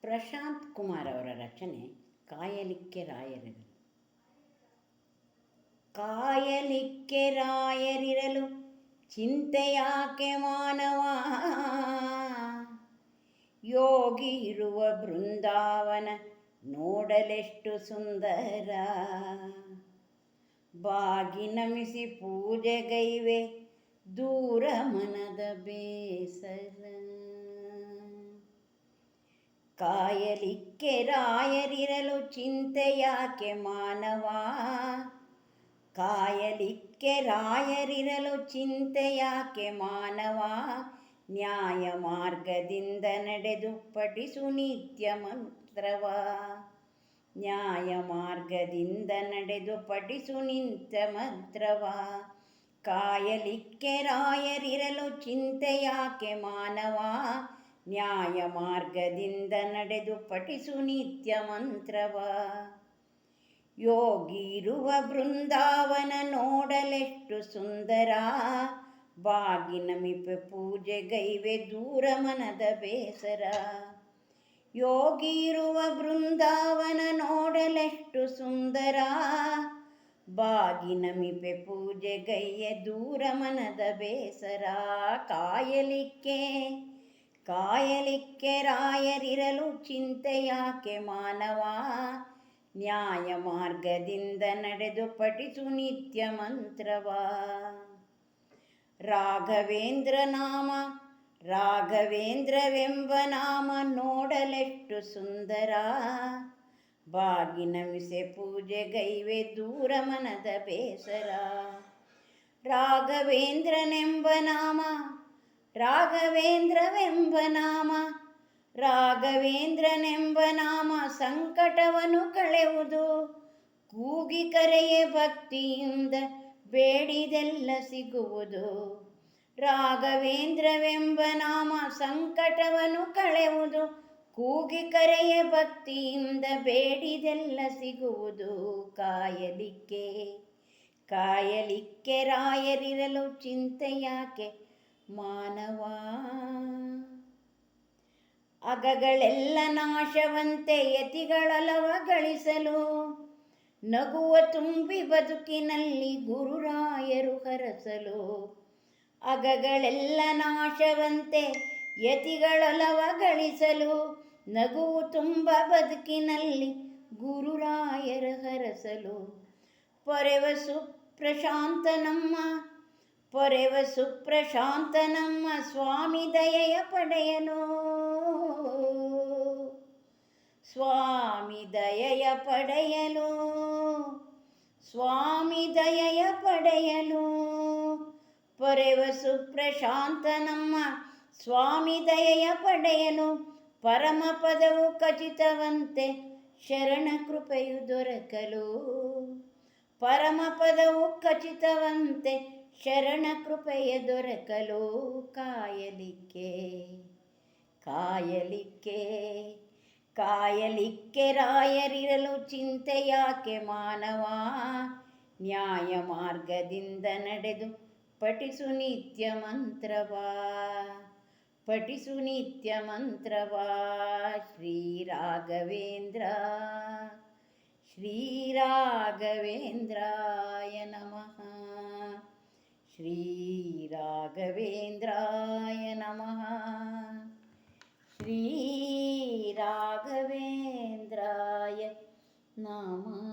ಪ್ರಶಾಂತ್ ಕುಮಾರ್ ಅವರ ರಚನೆ ಕಾಯಲಿಕ್ಕೆ ರಾಯರಿರಲು. ಕಾಯಲಿಕ್ಕೆ ರಾಯರಿರಲು ಚಿಂತೆಯಾಕೆ ಮಾನವ, ಯೋಗಿ ಇರುವ ಬೃಂದಾವನ ನೋಡಲೆಷ್ಟು ಸುಂದರ. ಬಾಗಿ ನಮಿಸಿ ಪೂಜೆಗೈವೆ ದೂರ ಮನದ ಬೇಸರ. ಕಾಯಲಿಕ್ಕೆ ರಾಯರಿರಲು ಚಿಂತೆಯಾಕೆ ಮಾನವ, ಕಾಯಲಿಕ್ಕೆ ರಾಯರಿರಲು ಚಿಂತೆಯಾಕೆ ಮಾನವ. ನ್ಯಾಯ ಮಾರ್ಗದಿಂದ ನಡೆದು ಪಠಿಸು ನಿತ್ಯ ಮಂತ್ರವ, ನ್ಯಾಯ ಮಾರ್ಗದಿಂದ ನಡೆದು ಪಠಿಸು ನಿತ್ಯ ಮಂತ್ರವ. ಕಾಯಲಿಕ್ಕೆ ರಾಯರಿರಲು ಚಿಂತೆಯಾಕೆ ಮಾನವ, ನ್ಯಾಯ ಮಾರ್ಗದಿಂದ ನಡೆದು ಪಠಿಸು ನಿತ್ಯ ಮಂತ್ರವ. ಯೋಗಿ ಇರುವ ಬೃಂದಾವನ ನೋಡಲೆಷ್ಟು ಸುಂದರ, ಬಾಗಿ ನಮಿಪೆ ಪೂಜೆಗೈವೆ ದೂರ ಮನದ ಬೇಸರ. ಯೋಗಿ ಇರುವ ಬೃಂದಾವನ ನೋಡಲೆಷ್ಟು ಸುಂದರ, ಬಾಗಿ ನಮಿಪೆ ಪೂಜೆಗೈಯೆ ದೂರ ಮನದ ಬೇಸರ. ಕಾಯಲಿಕ್ಕೆ ಕಾಯಲಿಕ್ಕೆ ರಾಯರಿರಲು ಚಿಂತೆಯಾಕೆ ಮಾನವ, ನ್ಯಾಯ ಮಾರ್ಗದಿಂದ ನಡೆದು ಪಠಿಸು ನಿತ್ಯ ಮಂತ್ರವ. ರಾಘವೇಂದ್ರ ನಾಮ ರಾಘವೇಂದ್ರವೆಂಬ ನಾಮ ನೋಡಲೆಷ್ಟು ಸುಂದರ, ಬಾಗಿ ನಮಿಸೆ ಪೂಜೆಗೈವೆ ದೂರ ಮನದ ಬೇಸರ. ರಾಘವೇಂದ್ರನೆಂಬ ನಾಮ ರಾಘವೇಂದ್ರವೆಂಬ ನಾಮ, ರಾಘವೇಂದ್ರನೆಂಬ ನಾಮ ಸಂಕಟವನ್ನು ಕಳೆಯುವುದು. ಕೂಗಿ ಕರೆಯೇ ಭಕ್ತಿಯಿಂದ ಬೇಡಿದೆಲ್ಲ ಸಿಗುವುದು. ರಾಘವೇಂದ್ರವೆಂಬ ನಾಮ ಸಂಕಟವನ್ನು ಕಳೆಯುವುದು. ಕೂಗಿ ಕರೆಯೇ ಭಕ್ತಿಯಿಂದ ಬೇಡಿದೆಲ್ಲ ಸಿಗುವುದು. ಕಾಯಲಿಕ್ಕೆ ಕಾಯಲಿಕ್ಕೆ ರಾಯರಿರಲು ಚಿಂತೆಯಾಕೆ ಮಾನವ. ಅಗಗಳೆಲ್ಲ ನಾಶವಂತೆ ಯತಿಗಳೊಲವ ಗಳಿಸಲು, ನಗುವ ತುಂಬಿ ಬದುಕಿನಲ್ಲಿ ಗುರುರಾಯರು ಹರಸಲು. ಅಗಗಳೆಲ್ಲ ನಾಶವಂತೆ ಯತಿಗಳೊಲವ ಗಳಿಸಲು, ನಗುವು ತುಂಬ ಬದುಕಿನಲ್ಲಿ ಗುರುರಾಯರ ಹರಸಲು. ಪೊರೆವ ಸುಪ್ರಶಾಂತ ನಮ್ಮ ಪೊರೆವ ಸುಪ್ರಶಾಂತ ನಮ್ಮ ಸ್ವಾಮಿ ದಯೆಯ ಪಡೆಯಲು, ಸ್ವಾಮಿ ದಯೆಯ ಪಡೆಯಲು, ಸ್ವಾಮಿ ದಯೆಯ ಪಡೆಯಲು. ಪೊರೆವ ಸುಪ್ರಶಾಂತ ನಮ್ಮ ಸ್ವಾಮಿ ದಯೆಯ ಪಡೆಯಲು, ಪರಮ ಪದವು ಖಚಿತವಂತೆ ಶರಣ ಕೃಪೆಯು ದೊರಕಲು. ಪರಮ ಪದವು ಖಚಿತವಂತೆ ಶರಣ ಕೃಪೆಯ ದೊರಕಲು. ಕಾಯಲಿಕ್ಕೆ ಕಾಯಲಿಕ್ಕೆ ಕಾಯಲಿಕ್ಕೆ ರಾಯರಿರಲು ಚಿಂತೆಯಾಕೆ ಮಾನವ, ನ್ಯಾಯ ಮಾರ್ಗದಿಂದ ನಡೆದು ಪಠಿಸು ನಿತ್ಯ ಮಂತ್ರವ, ಪಠಿಸು ನಿತ್ಯ ಮಂತ್ರವ. ಶ್ರೀ ರಾಘವೇಂದ್ರ ಶ್ರೀ ರಾಘವೇಂದ್ರಾಯ ನಮಃ, ಶ್ರೀ ರಾಘವೇಂದ್ರಾಯ ನಮಃ, ಶ್ರೀ ರಾಘವೇಂದ್ರಾಯ ನಮಃ.